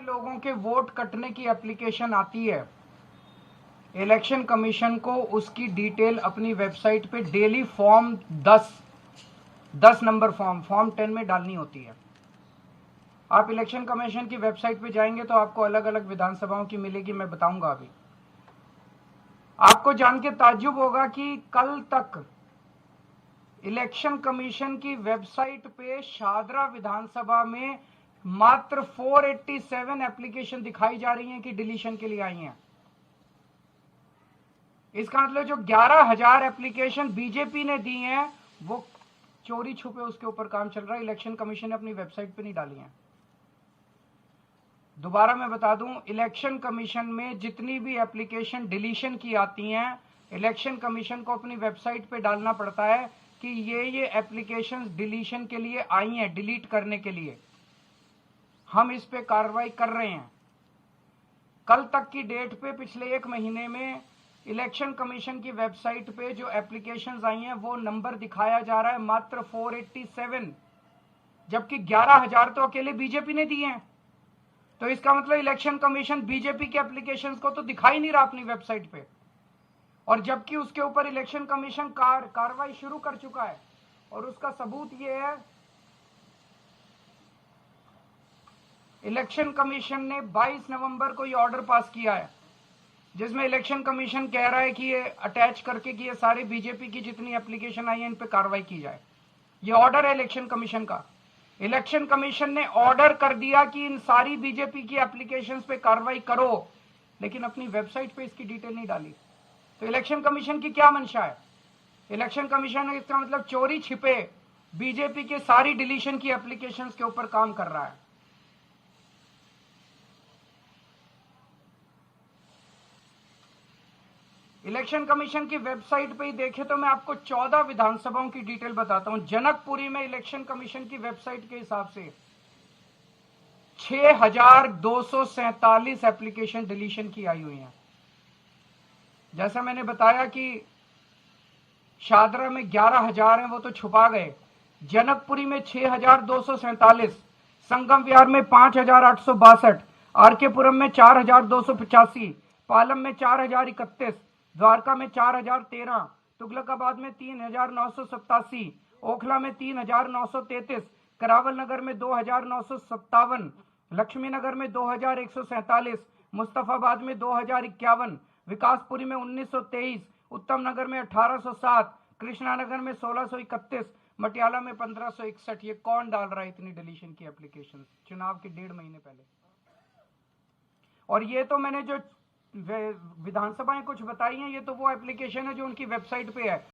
लोगों के वोट कटने की एप्लीकेशन आती है, इलेक्शन कमीशन को उसकी डिटेल अपनी वेबसाइट पे डेली फॉर्म 10 नंबर फॉर्म 10 में डालनी होती है। आप इलेक्शन कमीशन की वेबसाइट पे जाएंगे तो आपको अलग अलग विधानसभाओं की मिलेगी, मैं बताऊंगा अभी। आपको जान के ताज्जुब होगा कि कल तक इलेक्शन कमीशन की वेबसाइट पे शादरा विधानसभा में मात्र 487 एप्लीकेशन दिखाई जा रही हैं कि डिलीशन के लिए आई हैं। इसका मतलब जो 11,000 एप्लीकेशन बीजेपी ने दी हैं वो चोरी छुपे उसके ऊपर काम चल रहा है, इलेक्शन कमीशन ने अपनी वेबसाइट पे नहीं डाली हैं। दोबारा मैं बता दूं, इलेक्शन कमीशन में जितनी भी एप्लीकेशन डिलीशन की आती हैं, इलेक्शन कमीशन को अपनी वेबसाइट पे डालना पड़ता है कि ये एप्लीकेशन डिलीशन के लिए आई हैं, डिलीट करने के लिए। हम इस पे कार्रवाई कर रहे हैं। कल तक की डेट पे पिछले 1 महीने में इलेक्शन कमीशन की वेबसाइट पे जो एप्लीकेशंस आई हैं वो नंबर दिखाया जा रहा है मात्र 487, जबकि 11,000 तो अकेले बीजेपी ने दिए हैं। तो इसका मतलब इलेक्शन कमीशन बीजेपी के एप्लीकेशंस को तो दिखाई नहीं रहा अपनी वेबसाइट पे, और जबकि उसके ऊपर इलेक्शन कमीशन कार्रवाई शुरू कर चुका है। और उसका सबूत यह है, इलेक्शन कमीशन ने 22 नवंबर को ये ऑर्डर पास किया है जिसमें इलेक्शन कमीशन कह रहा है कि ये अटैच करके कि ये सारे बीजेपी की जितनी एप्लीकेशन आई है इन पे कार्रवाई की जाए। ये ऑर्डर है इलेक्शन कमीशन का। इलेक्शन कमीशन ने ऑर्डर कर दिया कि इन सारी बीजेपी की एप्लीकेशंस पे कार्रवाई करो, लेकिन अपनी वेबसाइट पे इसकी डिटेल नहीं डाली। तो इलेक्शन कमीशन की क्या मंशा है? इलेक्शन कमीशन ने, इसका मतलब चोरी छिपे बीजेपी के सारी डिलीशन की एप्लीकेशंस के ऊपर काम कर रहा है। इलेक्शन कमीशन की वेबसाइट पे ही देखे तो मैं आपको 14 विधानसभाओं की डिटेल बताता हूं। जनकपुरी में इलेक्शन कमीशन की वेबसाइट के हिसाब से 6,247 एप्लीकेशन डिलीशन की आई हुई हैं। जैसा मैंने बताया कि शादरा में 11,000 हैं, वो तो छुपा गए। जनकपुरी में 6,247, संगम विहार में 5,862, आरकेपुरम में 4,285, पालम में 4,031, द्वारका में 4,013, तुगलकाबाद में 3,987, ओखला में 3,933, करावल नगर में 2,957, लक्ष्मी नगर में 2,147, मुस्तफाबाद में 2,051, विकासपुरी में 1,923, उत्तम नगर में 1,807, कृष्णा नगर में 1,631, मटियाला में 1,561। ये कौन डाल रहा है इतनी डिलीशन की एप्लीकेशन चुनाव के 1.5 महीने पहले? और ये तो मैंने जो विधानसभाएं कुछ बताई हैं, ये तो वो एप्लीकेशन है जो उनकी वेबसाइट पे है।